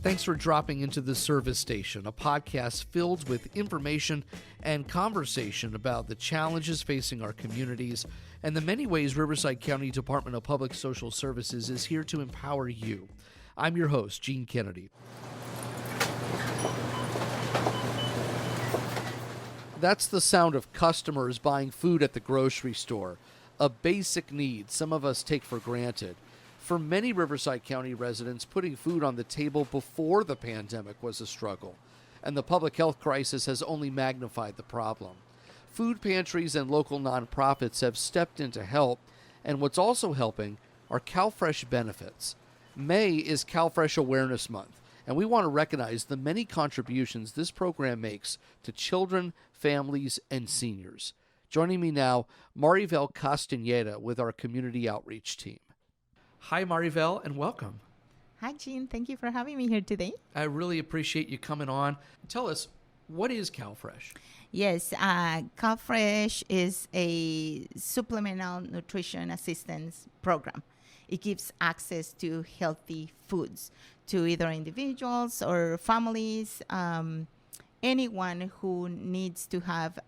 Thanks for dropping into the Service Station, a podcast filled with information and conversation about the challenges facing our communities and the many ways Riverside County Department of Public Social Services is here to empower you. I'm your host, Gene Kennedy. That's the sound of customers buying food at the grocery store, a basic need some of us take for granted. For many Riverside County residents, putting food on the table before the pandemic was a struggle, and the public health crisis has only magnified the problem. Food pantries and local nonprofits have stepped in to help, and what's also helping are Calfresh benefits. May is Calfresh Awareness Month, and we want to recognize the many contributions this program makes to children, families, and seniors. Joining me now, Marivel Castaneda with our community outreach team. Hi, Marivel, and welcome. Hi, Gene. Thank you for having me here today. I really appreciate you coming on. Tell us, what is Calfresh? Yes, Calfresh is a supplemental nutrition assistance program. It gives access to healthy foods to either individuals or families, anyone who needs to have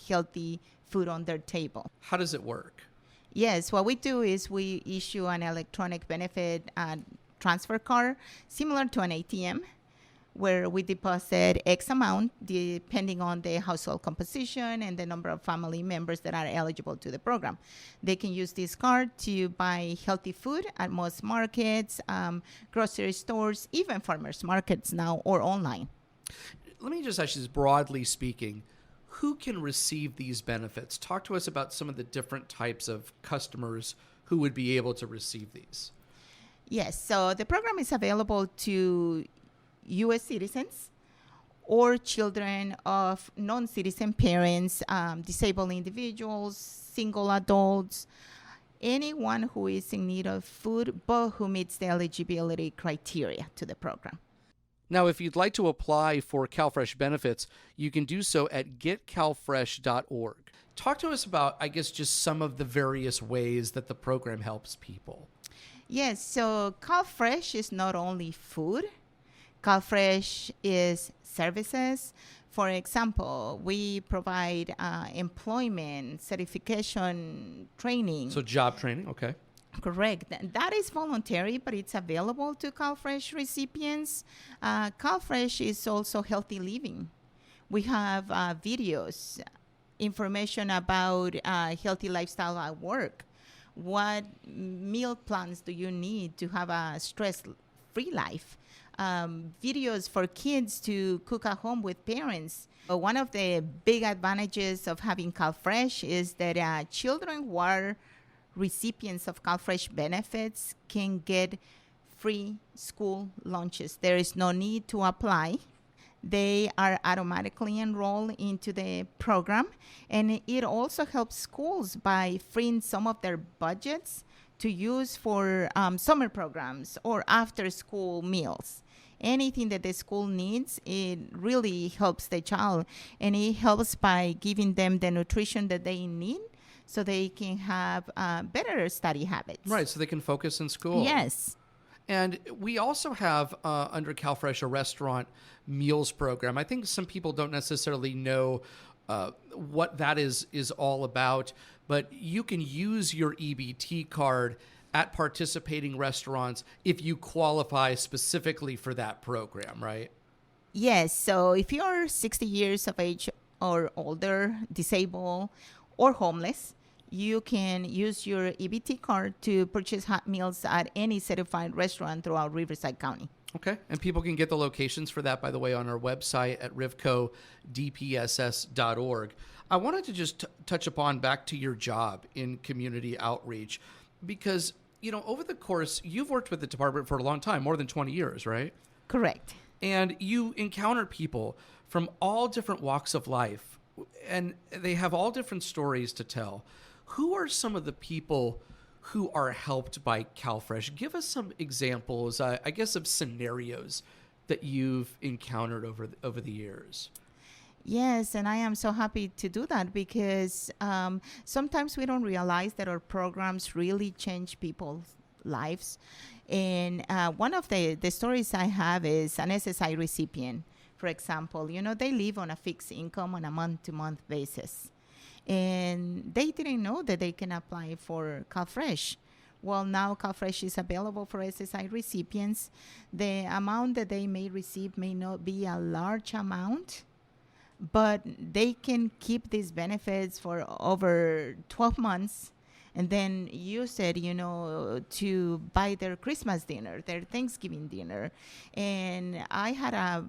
healthy food on their table. How does it work? Yes, what we do is we issue an electronic benefit transfer card similar to an ATM, where we deposit X amount depending on the household composition and the number of family members that are eligible to the program. They can use this card to buy healthy food at most markets, grocery stores, even farmers markets now, or online. Let me just ask you this, broadly speaking, who can receive these benefits? Talk to us about some of the different types of customers who would be able to receive these. Yes, so the program is available to U.S. citizens or children of non-citizen parents, disabled individuals, single adults, anyone who is in need of food but who meets the eligibility criteria to the program. Now, if you'd like to apply for Calfresh benefits, you can do so at getcalfresh.org. Talk to us about, I guess, just some of the various ways that the program helps people. Yes, so Calfresh is not only food. Calfresh is services. For example, we provide employment, certification, training. So job training, okay. Correct. That is voluntary, but it's available to Calfresh recipients. Calfresh is also healthy living. We have videos, information about healthy lifestyle at work. What meal plans do you need to have a stress-free life? Videos for kids to cook at home with parents. One of the big advantages of having Calfresh is that children who are recipients of Calfresh benefits can get free school lunches. There is no need to apply. They are automatically enrolled into the program, and it also helps schools by freeing some of their budgets to use for summer programs or after-school meals. Anything that the school needs, it really helps the child, and it helps by giving them the nutrition that they need so they can have better study habits. Right, so they can focus in school. Yes. And we also have, under Calfresh, a restaurant meals program. I think some people don't necessarily know what that is all about, but you can use your EBT card at participating restaurants if you qualify specifically for that program, right? Yes, so if you're 60 years of age or older, disabled, or homeless, you can use your EBT card to purchase hot meals at any certified restaurant throughout Riverside County. Okay. And people can get the locations for that, by the way, on our website at rivcodpss.org. I wanted to just touch upon back to your job in community outreach because, you know, over the course, you've worked with the department for a long time, more than 20 years, right? Correct. And you encounter people from all different walks of life, and they have all different stories to tell. Who are some of the people who are helped by Calfresh? Give us some examples, I guess, of scenarios that you've encountered over the years. Yes, and I am so happy to do that because sometimes we don't realize that our programs really change people's lives. And one of the stories I have is an SSI recipient, for example. They live on a fixed income on a month-to-month basis. And they didn't know that they can apply for Calfresh. Well, now Calfresh is available for SSI recipients. The amount that they may receive may not be a large amount, but they can keep these benefits for over 12 months and then use it, to buy their Christmas dinner, their Thanksgiving dinner. And I had a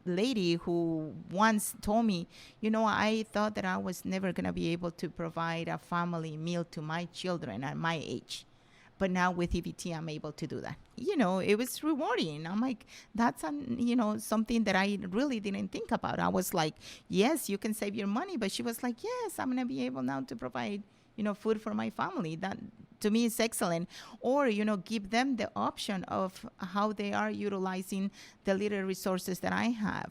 lady who once told me, I thought that I was never going to be able to provide a family meal to my children at my age. But now with EBT, I'm able to do that. It was rewarding. I'm like, that's, something that I really didn't think about. I was like, yes, you can save your money. But she was like, yes, I'm going to be able now to provide, food for my family. That, to me, is excellent. Or, give them the option of how they are utilizing the little resources that I have.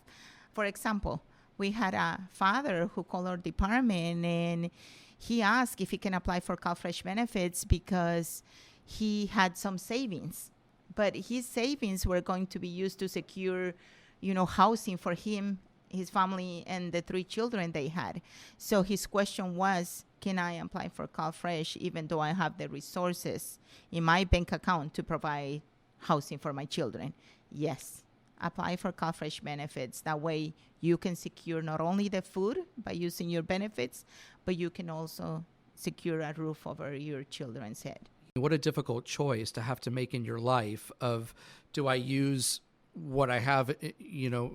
For example, we had a father who called our department, and he asked if he can apply for Calfresh benefits because he had some savings. But his savings were going to be used to secure, housing for him, his family, and the 3 children they had. So his question was, can I apply for Calfresh even though I have the resources in my bank account to provide housing for my children? Yes. Apply for Calfresh benefits. That way you can secure not only the food by using your benefits, but you can also secure a roof over your children's head. What a difficult choice to have to make in your life of, do I use what I have,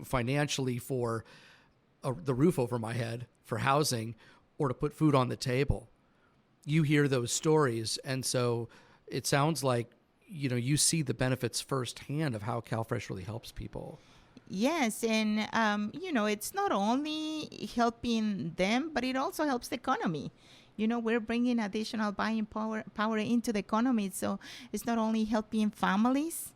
financially for the roof over my head, for housing, or to put food on the table? You hear those stories, and so it sounds like, you see the benefits firsthand of how Calfresh really helps people. Yes, and, it's not only helping them, but it also helps the economy. We're bringing additional buying power into the economy. So it's not only helping families,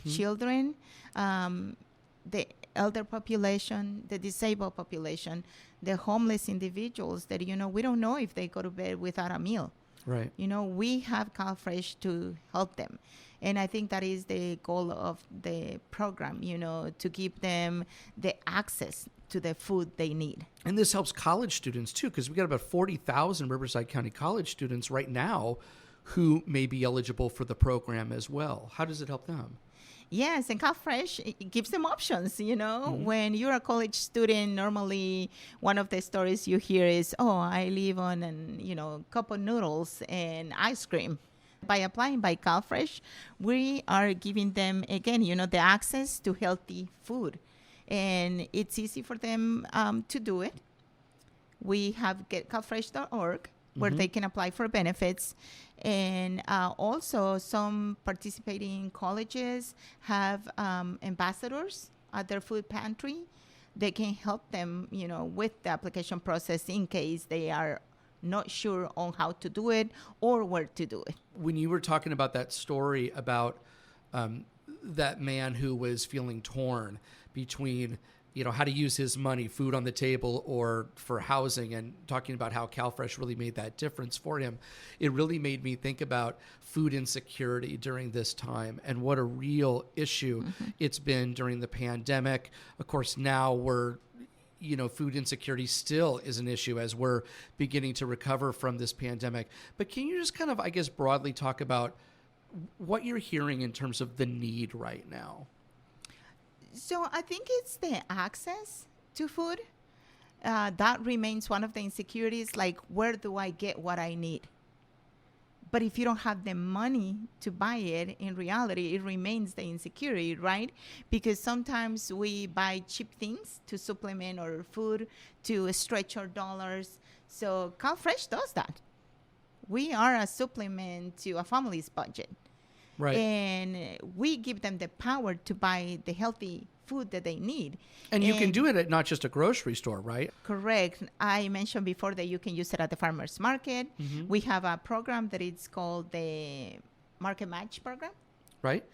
children, the elder population, the disabled population, the homeless individuals that, we don't know if they go to bed without a meal. Right. We have Calfresh to help them. And I think that is the goal of the program, to give them the access to the food they need. And this helps college students too, because we got about 40,000 Riverside County college students right now who may be eligible for the program as well. How does it help them? Yes, and Calfresh, it gives them options, When you're a college student, normally one of the stories you hear is, I live on a cup of noodles and ice cream. By applying by Calfresh, we are giving them, again, the access to healthy food. And it's easy for them to do it. We have getcalfresh.org where they can apply for benefits. And also some participating colleges have ambassadors at their food pantry. They can help them, with the application process in case they are not sure on how to do it or where to do it. When you were talking about that story about that man who was feeling torn between, how to use his money, food on the table or for housing, and talking about how Calfresh really made that difference for him, it really made me think about food insecurity during this time and what a real issue it's been during the pandemic. Of course, now we're food insecurity still is an issue as we're beginning to recover from this pandemic. But can you just kind of, I guess, broadly talk about what you're hearing in terms of the need right now? So I think it's the access to food. That remains one of the insecurities, like, where do I get what I need? But if you don't have the money to buy it, in reality, it remains the insecurity, right? Because sometimes we buy cheap things to supplement our food, to stretch our dollars. So Calfresh does that. We are a supplement to a family's budget. Right. And we give them the power to buy the healthy food that they need. And you can do it at not just a grocery store, right? Correct. I mentioned before that you can use it at the farmer's market. We have a program that is called the Market Match program. Right.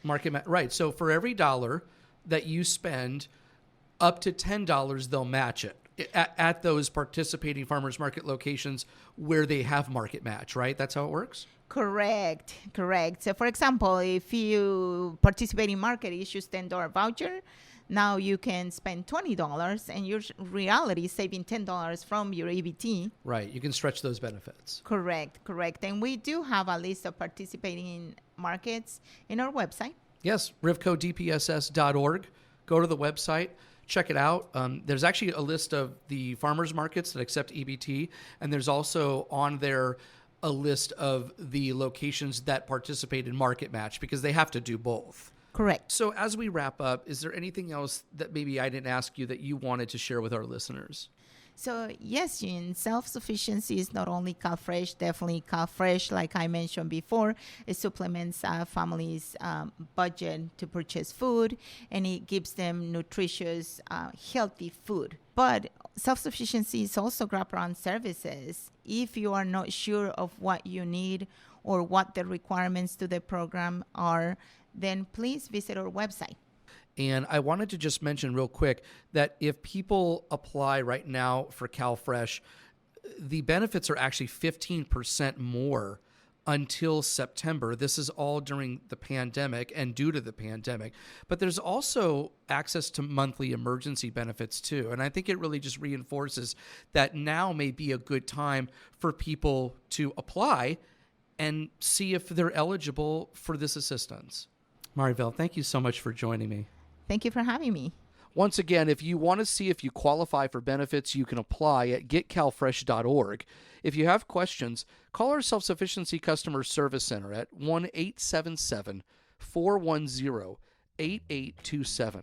Right. So for every $1 that you spend, up to $10, they'll match it at those participating farmers market locations where they have market match, right? That's how it works? Correct. So, for example, if you participate in market, issues $10 voucher, now you can spend $20 and your reality is saving $10 from your EBT. Right. You can stretch those benefits. Correct. And we do have a list of participating markets in our website. Yes, rivcodpss.org. Go to the website, check it out. There's actually a list of the farmers markets that accept EBT, and there's also on there a list of the locations that participate in market match because they have to do both. Correct. So as we wrap up, is there anything else that maybe I didn't ask you that you wanted to share with our listeners? So, yes, Gene, self-sufficiency is not only Calfresh, definitely Calfresh, like I mentioned before. It supplements families' budget to purchase food, and it gives them nutritious, healthy food. But self-sufficiency is also wraparound services. If you are not sure of what you need or what the requirements to the program are, then please visit our website. And I wanted to just mention real quick that if people apply right now for Calfresh, the benefits are actually 15% more until September. This is all during the pandemic and due to the pandemic. But there's also access to monthly emergency benefits too. And I think it really just reinforces that now may be a good time for people to apply and see if they're eligible for this assistance. Marivel, thank you so much for joining me. Thank you for having me. Once again, if you want to see if you qualify for benefits, you can apply at getcalfresh.org. If you have questions, call our Self-Sufficiency Customer Service Center at 1-877-410-8827.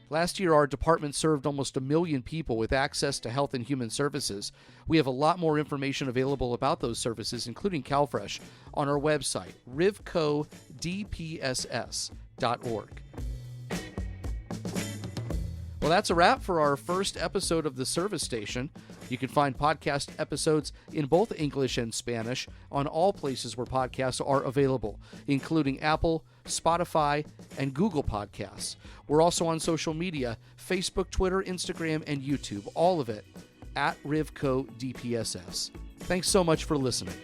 Last year, our department served almost 1 million people with access to health and human services. We have a lot more information available about those services, including Calfresh, on our website, rivcodpss.org. Well, that's a wrap for our first episode of The Service Station. You can find podcast episodes in both English and Spanish on all places where podcasts are available, including Apple, Spotify, and Google Podcasts. We're also on social media, Facebook, Twitter, Instagram, and YouTube, all of it at RivcoDPSS. Thanks so much for listening.